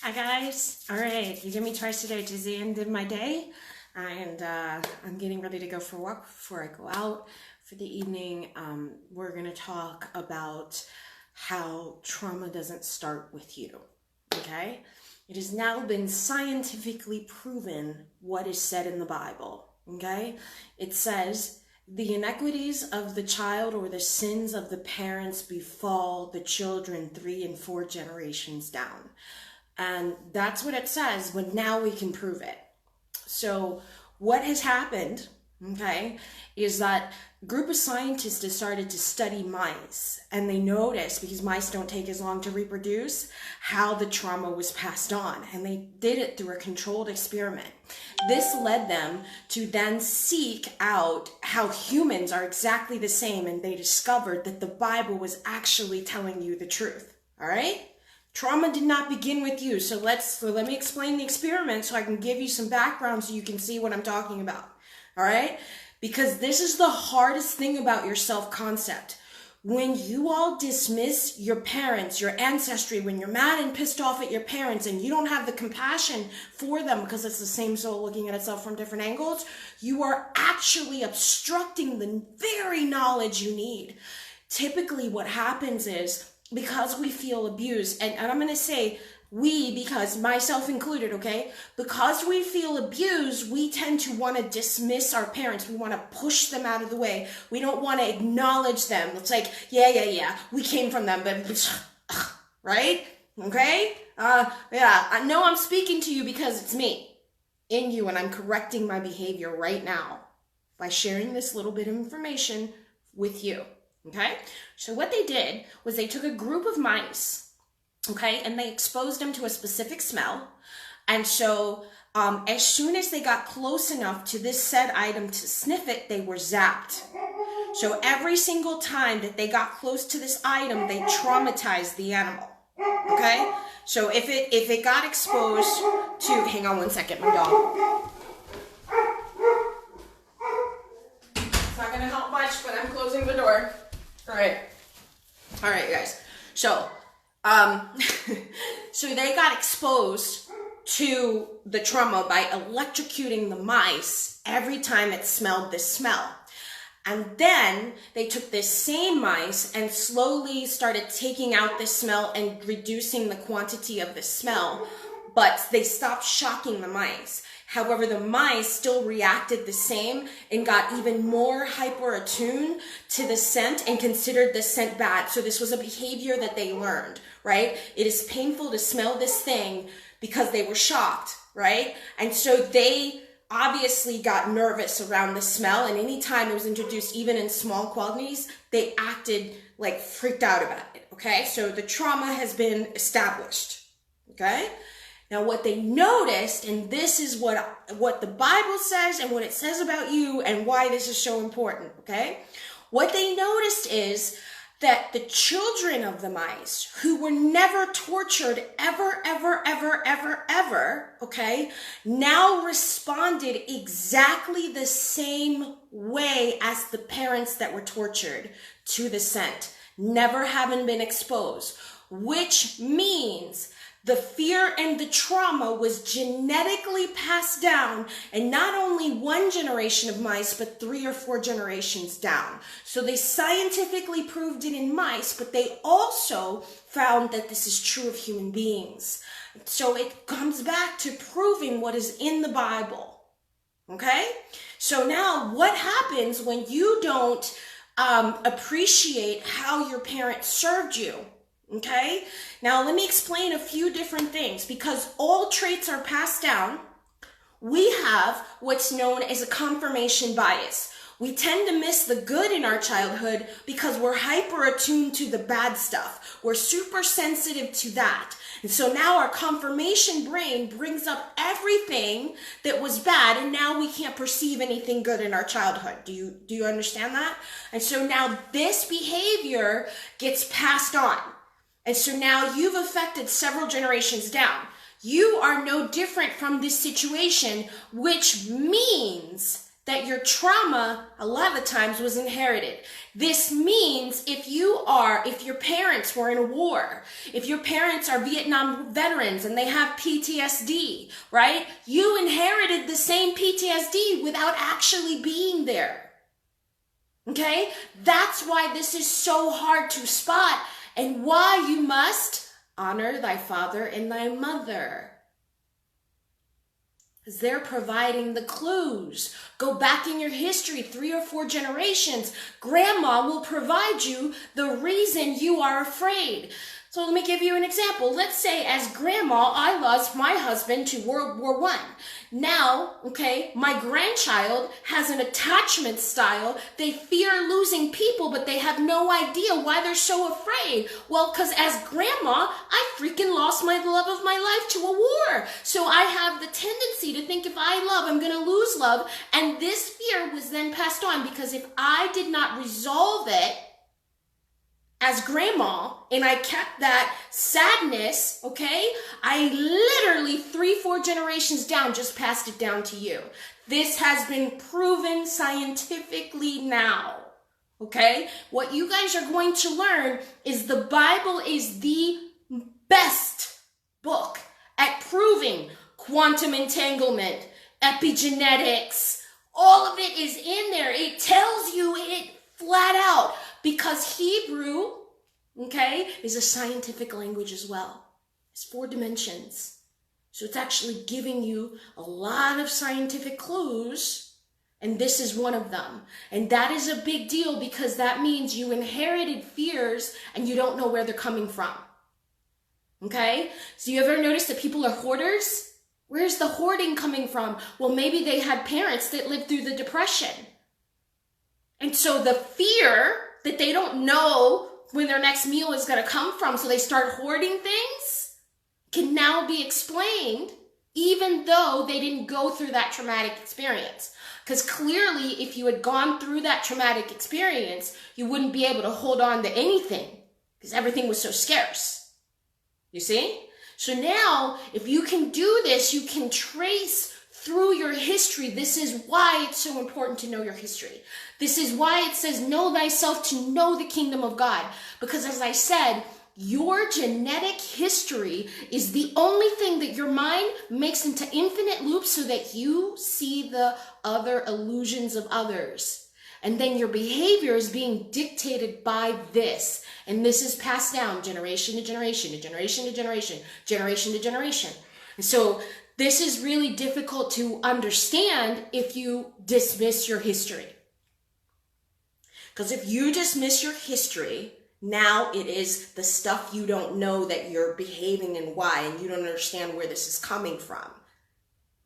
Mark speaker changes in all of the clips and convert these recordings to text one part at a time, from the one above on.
Speaker 1: Hi guys. All right, you give me twice today to the end of my day, and I'm getting ready to go for a walk before I go out for the evening. We're gonna talk about how trauma doesn't start with you. Okay, it has now been scientifically proven what is said in the Bible. Okay, it says the iniquities of the child or the sins of the parents befall the children 3 and 4 generations down. And that's what it says, but now we can prove it. So what has happened, okay, is that a group of scientists have started to study mice, and they noticed, because mice don't take as long to reproduce, how the trauma was passed on. And they did it through a controlled experiment. This led them to then seek out how humans are exactly the same, and they discovered that the Bible was actually telling you the truth, all right? Trauma did not begin with you. So let me explain the experiment so I can give you some background so you can see what I'm talking about. All right? Because this is the hardest thing about your self-concept. When you all dismiss your parents, your ancestry, when you're mad and pissed off at your parents and you don't have the compassion for them because it's the same soul looking at itself from different angles, you are actually obstructing the very knowledge you need. Typically what happens is, because we feel abused, and I'm going to say we, because myself included, okay? Because we feel abused, we tend to want to dismiss our parents. We want to push them out of the way. We don't want to acknowledge them. It's like, yeah, we came from them, but, right? Okay? I know I'm speaking to you because it's me in you, and I'm correcting my behavior right now by sharing this little bit of information with you. Okay, so what they did was they took a group of mice, okay, and they exposed them to a specific smell. And so as soon as they got close enough to this said item to sniff it, they were zapped. So every single time that they got close to this item, they traumatized the animal. Okay, so if it got exposed to, hang on one second, my dog. It's not gonna help much, but I'm closing the door. All right, guys. So, so they got exposed to the trauma by electrocuting the mice every time it smelled this smell. And then they took this same mice and slowly started taking out this smell and reducing the quantity of the smell, but they stopped shocking the mice. However, the mice still reacted the same and got even more hyper attuned to the scent and considered the scent bad. So this was a behavior that they learned, right? It is painful to smell this thing because they were shocked, right? And so they obviously got nervous around the smell, and anytime it was introduced, even in small quantities, they acted like freaked out about it, okay? So the trauma has been established, okay? Now, what they noticed, and this is what the Bible says and what it says about you and why this is so important, okay? What they noticed is that the children of the mice, who were never tortured ever, okay, now responded exactly the same way as the parents that were tortured to the scent, never having been exposed, which means the fear and the trauma was genetically passed down, and not only one generation of mice, but 3 or 4 generations down. So they scientifically proved it in mice, but they also found that this is true of human beings. So it comes back to proving what is in the Bible. Okay? So now what happens when you don't appreciate how your parents served you? Okay, now let me explain a few different things. Because all traits are passed down, we have what's known as a confirmation bias. We tend to miss the good in our childhood because we're hyper attuned to the bad stuff. We're super sensitive to that. And so now our confirmation brain brings up everything that was bad, and now we can't perceive anything good in our childhood. Do you understand that? And so now this behavior gets passed on. And so now you've affected several generations down. You are no different from this situation, which means that your trauma a lot of the times was inherited. This means if your parents were in a war, if your parents are Vietnam veterans and they have PTSD, right? You inherited the same PTSD without actually being there. Okay? That's why this is so hard to spot and why you must honor thy father and thy mother. Because they're providing the clues. Go back in your history, 3 or 4 generations. Grandma will provide you the reason you are afraid. So let me give you an example. Let's say as grandma, I lost my husband to World War I. Now, okay, my grandchild has an attachment style. They fear losing people, but they have no idea why they're so afraid. Well, because as grandma, I freaking lost my love of my life to a war. So I have the tendency to think if I love, I'm going to lose love. And this fear was then passed on because if I did not resolve it, as grandma, and I kept that sadness, okay? I literally 3-4 generations down just passed it down to you. This has been proven scientifically now, okay? What you guys are going to learn is the Bible is the best book at proving quantum entanglement, epigenetics, all of it is in there. It tells you it flat out. Because Hebrew, okay, is a scientific language as well. It's 4 dimensions. So it's actually giving you a lot of scientific clues, and this is one of them. And that is a big deal because that means you inherited fears and you don't know where they're coming from. Okay? So you ever notice that people are hoarders? Where's the hoarding coming from? Well, maybe they had parents that lived through the Depression. And so the fear that they don't know when their next meal is going to come from, so they start hoarding things, can now be explained even though they didn't go through that traumatic experience. Because clearly, if you had gone through that traumatic experience, you wouldn't be able to hold on to anything because everything was so scarce. You see? So now, if you can do this, you can trace through your history. This is why it's so important to know your history. This is why it says, know thyself to know the kingdom of God. Because as I said, your genetic history is the only thing that your mind makes into infinite loops so that you see the other illusions of others. And then your behavior is being dictated by this. And this is passed down generation to generation, to generation to generation, generation to generation. And so this is really difficult to understand if you dismiss your history. Because if you dismiss your history, now it is the stuff you don't know that you're behaving and why, and you don't understand where this is coming from.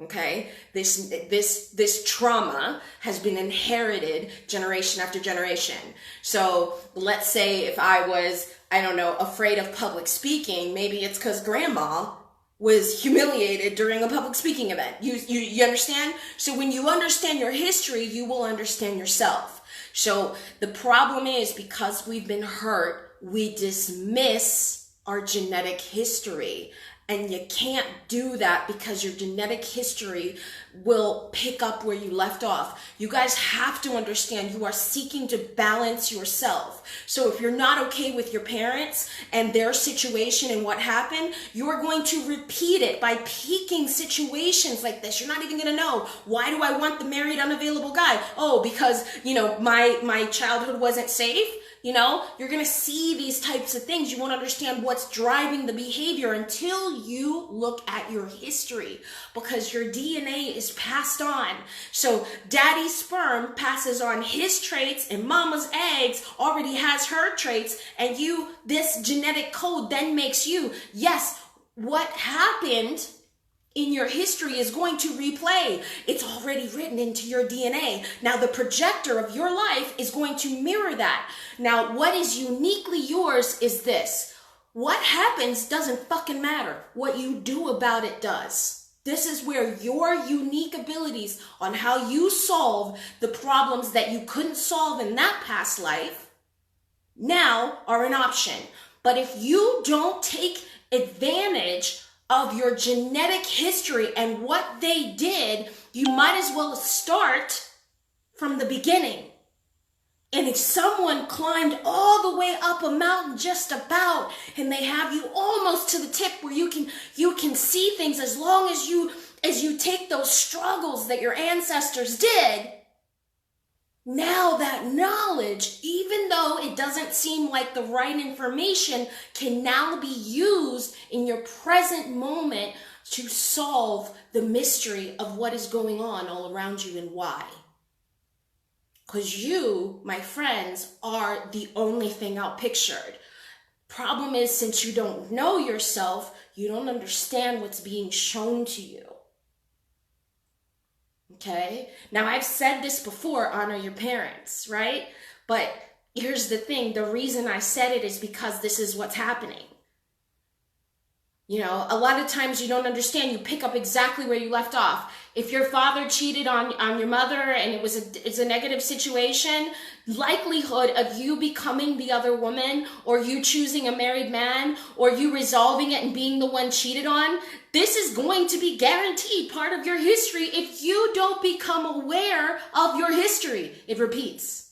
Speaker 1: Okay? This trauma has been inherited generation after generation. So let's say if I was, afraid of public speaking, maybe it's because grandma was humiliated during a public speaking event. You understand? So when you understand your history, you will understand yourself. So the problem is because we've been hurt, we dismiss our genetic history. And you can't do that because your genetic history will pick up where you left off. You guys have to understand you are seeking to balance yourself. So if you're not okay with your parents and their situation and what happened, you're going to repeat it by picking situations like this. You're not even going to know, why do I want the married unavailable guy? Oh, because, my childhood wasn't safe. You're going to see these types of things. You won't understand what's driving the behavior until you look at your history, because your DNA is passed on. So daddy's sperm passes on his traits and mama's eggs already has her traits, and this genetic code then makes you. Yes, what happened in your history is going to replay. It's already written into your DNA. Now the projector of your life is going to mirror that. Now what is uniquely yours is this. What happens doesn't fucking matter. What you do about it does. This is where your unique abilities on how you solve the problems that you couldn't solve in that past life now are an option. But if you don't take advantage of your genetic history and what they did, you might as well start from the beginning. And if someone climbed all the way up a mountain just about, and they have you almost to the tip where you can see things, as long as you take those struggles that your ancestors did, now that knowledge, even though it doesn't seem like the right information, can now be used in your present moment to solve the mystery of what is going on all around you and why. Because you, my friends, are the only thing outpictured. Problem is, since you don't know yourself, you don't understand what's being shown to you. Okay? Now, I've said this before, honor your parents, right? But here's the thing. The reason I said it is because this is what's happening. You know, a lot of times you don't understand. You pick up exactly where you left off. If your father cheated on your mother and it's a negative situation, likelihood of you becoming the other woman, or you choosing a married man, or you resolving it and being the one cheated on, this is going to be guaranteed part of your history if you don't become aware of your history. It repeats.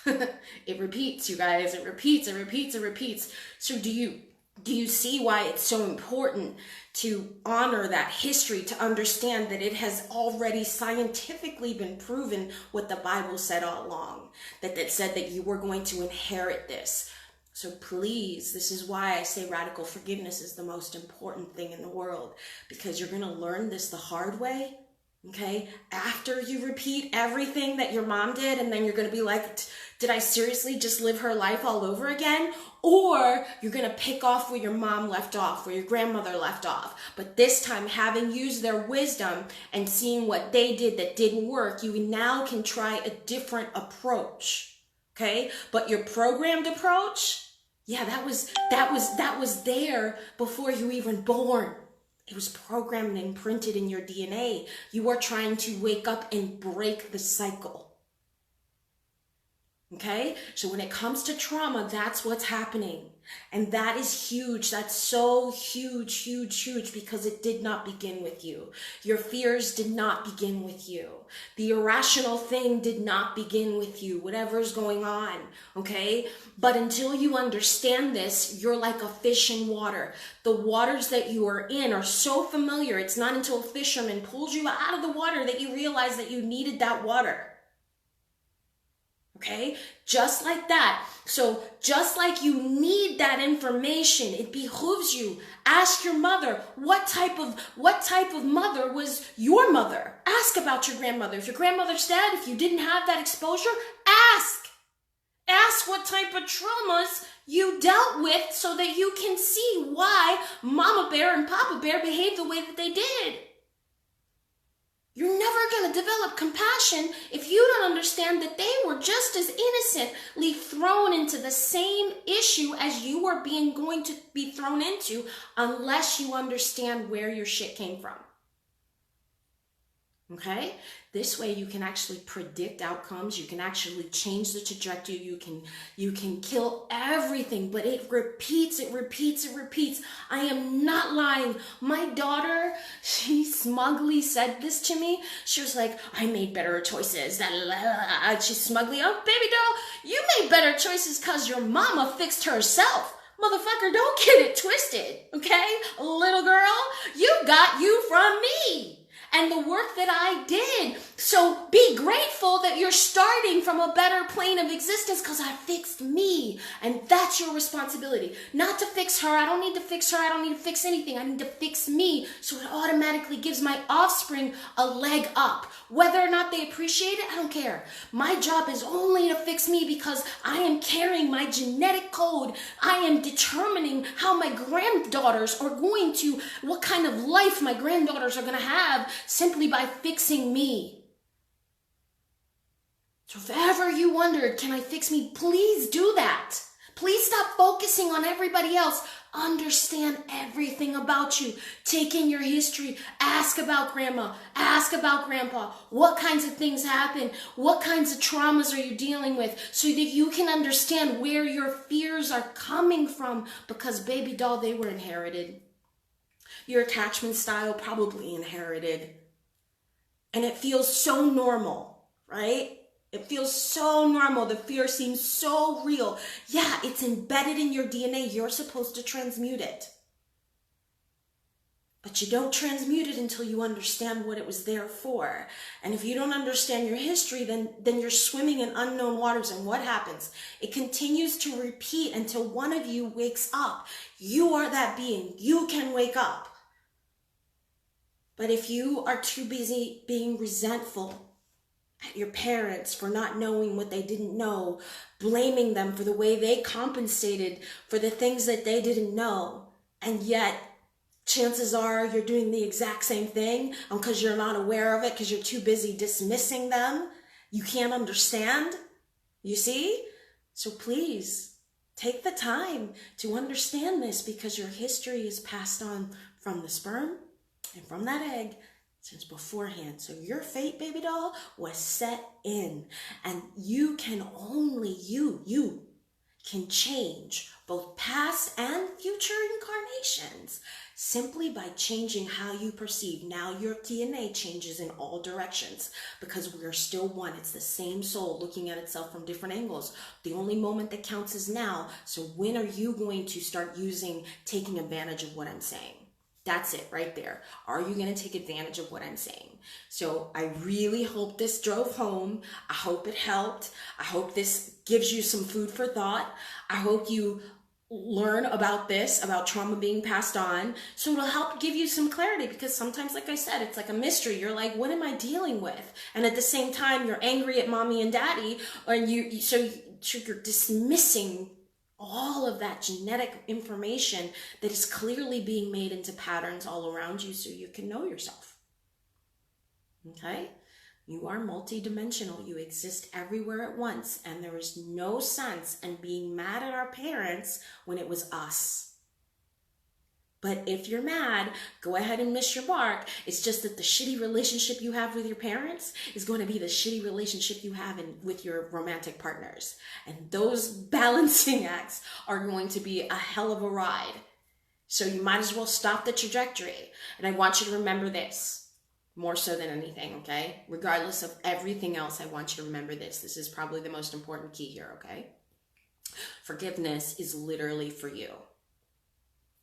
Speaker 1: It repeats, you guys. It repeats, it repeats, it repeats. So do you see why it's so important to honor that history, to understand that it has already scientifically been proven what the Bible said all along, that it said that you were going to inherit this. So please, this is why I say radical forgiveness is the most important thing in the world, because you're going to learn this the hard way. Okay, after you repeat everything that your mom did, and then you're going to be like, did I seriously just live her life all over again? Or you're going to pick off where your mom left off, where your grandmother left off. But this time, having used their wisdom and seeing what they did that didn't work, you now can try a different approach. Okay, but your programmed approach, yeah, that was there before you were even born. It was programmed and imprinted in your DNA. You are trying to wake up and break the cycle. Okay? So when it comes to trauma, that's what's happening. And that is huge. That's so huge, huge, huge, because it did not begin with you. Your fears did not begin with you. The irrational thing did not begin with you, whatever's going on, okay? But until you understand this, you're like a fish in water. The waters that you are in are so familiar. It's not until a fisherman pulls you out of the water that you realize that you needed that water. Okay, just like that. So just like you need that information, it behooves you. Ask your mother, what type of mother was your mother? Ask about your grandmother. If your grandmother's dead, if you didn't have that exposure, ask. Ask what type of traumas you dealt with so that you can see why Mama Bear and Papa Bear behaved the way that they did. You're never going to develop compassion if you don't understand that they were just as innocently thrown into the same issue as you were going to be thrown into, unless you understand where your shit came from. Okay? This way you can actually predict outcomes. You can actually change the trajectory. You can kill everything, but it repeats, it repeats, it repeats. I am not lying. My daughter, she smugly said this to me. She was like, I made better choices. She smugly, oh, baby doll, you made better choices because your mama fixed herself. Motherfucker, don't get it twisted, okay? Little girl, you got you from me. And the work that I did. So be grateful that you're starting from a better plane of existence, because I fixed me. And that's your responsibility. Not to fix her. I don't need to fix her. I don't need to fix anything. I need to fix me. So it automatically gives my offspring a leg up. Whether or not they appreciate it, I don't care. My job is only to fix me, because I am carrying my genetic code. I am determining how my granddaughters are going to, what kind of life my granddaughters are going to have, simply by fixing me. So if ever you wondered, can I fix me? Please do that. Please stop focusing on everybody else. Understand everything about you. Take in your history. Ask about grandma. Ask about grandpa. What kinds of things happen? What kinds of traumas are you dealing with? So that you can understand where your fears are coming from. Because baby doll, they were inherited. Your attachment style probably inherited. And it feels so normal, right? It feels so normal. The fear seems so real. Yeah, it's embedded in your DNA. You're supposed to transmute it. But you don't transmute it until you understand what it was there for. And if you don't understand your history, then you're swimming in unknown waters. And what happens? It continues to repeat until one of you wakes up. You are that being. You can wake up. But if you are too busy being resentful at your parents for not knowing what they didn't know, blaming them for the way they compensated for the things that they didn't know, and yet chances are you're doing the exact same thing because you're not aware of it, because you're too busy dismissing them, you can't understand, you see? So please, take the time to understand this, because your history is passed on from the sperm and from that egg since beforehand. So your fate, baby doll, was set in. And you can only, you can change both past and future incarnations simply by changing how you perceive. Now your DNA changes in all directions because we are still one. It's the same soul looking at itself from different angles. The only moment that counts is now. So when are you going to start taking advantage of what I'm saying? That's it right there. Are you going to take advantage of what I'm saying? So I really hope this drove home. I hope it helped. I hope this gives you some food for thought. I hope you learn about this, about trauma being passed on. So it'll help give you some clarity, because sometimes, like I said, it's like a mystery. You're like, what am I dealing with? And at the same time, you're angry at mommy and daddy, and so you're dismissing all of that genetic information that is clearly being made into patterns all around you so you can know yourself. Okay? You are multidimensional. You exist everywhere at once, and there is no sense in being mad at our parents when it was us. But if you're mad, go ahead and miss your mark. It's just that the shitty relationship you have with your parents is going to be the shitty relationship you have with your romantic partners. And those balancing acts are going to be a hell of a ride. So you might as well stop the trajectory. And I want you to remember this more so than anything, okay? Regardless of everything else, I want you to remember this. This is probably the most important key here, okay? Forgiveness is literally for you.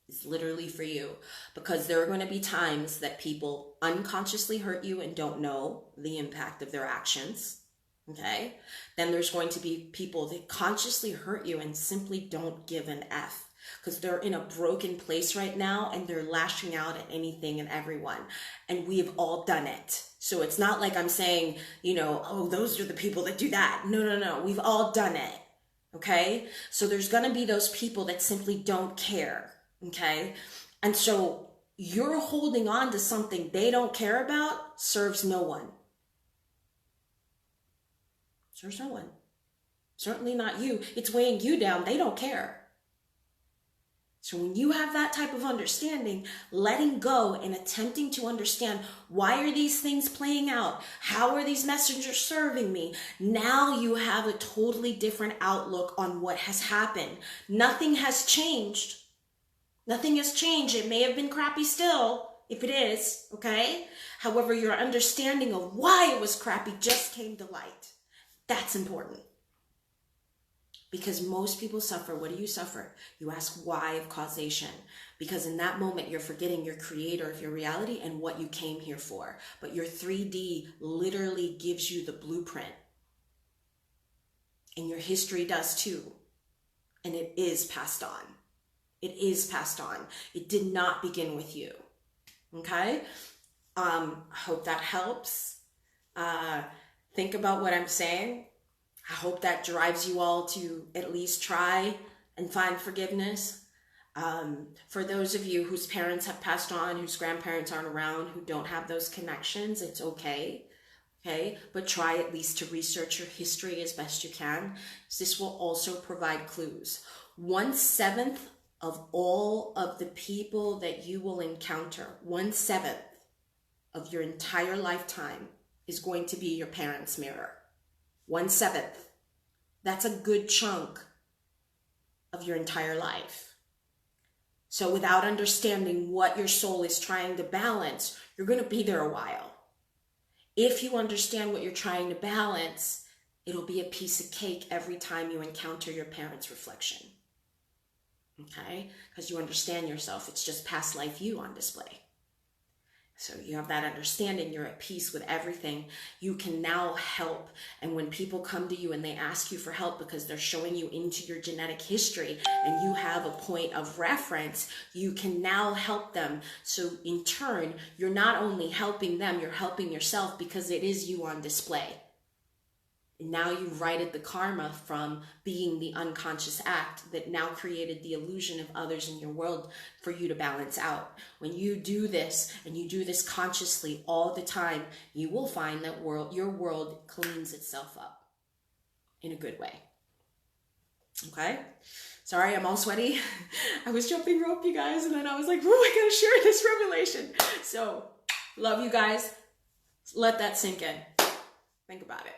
Speaker 1: It's literally for you, because there are going to be times that people unconsciously hurt you and don't know the impact of their actions, okay? Then there's going to be people that consciously hurt you and simply don't give an F, because they're in a broken place right now and they're lashing out at anything and everyone. And we've all done it. So it's not like I'm saying, oh, those are the people that do that. No. We've all done it, okay? So there's going to be those people that simply don't care. Okay. And so you're holding on to something they don't care about serves no one. Serves no one. Certainly not you. It's weighing you down. They don't care. So when you have that type of understanding, letting go and attempting to understand, why are these things playing out? How are these messengers serving me? Now you have a totally different outlook on what has happened. Nothing has changed. Nothing has changed. It may have been crappy still, if it is, okay? However, your understanding of why it was crappy just came to light. That's important. Because most people suffer. What do you suffer? You ask why of causation. Because in that moment, you're forgetting your creator of your reality and what you came here for. But your 3D literally gives you the blueprint. And your history does too. And it is passed on. It is passed on. It did not begin with you. Okay? I hope that helps. Think about what I'm saying. I hope that drives you all to at least try and find forgiveness. For those of you whose parents have passed on, whose grandparents aren't around, who don't have those connections, it's okay. Okay? But try at least to research your history as best you can. This will also provide clues. 1/7 of all of the people that you will encounter, 1/7 of your entire lifetime is going to be your parents' mirror. 1/7. That's a good chunk of your entire life. So without understanding what your soul is trying to balance, you're going to be there a while. If you understand what you're trying to balance, it'll be a piece of cake every time you encounter your parents' reflection. Okay? Because you understand yourself. It's just past life you on display. So you have that understanding, you're at peace with everything. You can now help. And when people come to you and they ask you for help because they're showing you into your genetic history and you have a point of reference, you can now help them. So in turn, you're not only helping them, you're helping yourself because it is you on display. Now you've righted the karma from being the unconscious act that now created the illusion of others in your world for you to balance out. When you do this, and you do this consciously all the time, you will find that your world cleans itself up in a good way. Okay? Sorry, I'm all sweaty. I was jumping rope, you guys, and then I was like, oh, I gotta share this revelation. So, love you guys. Let that sink in. Think about it.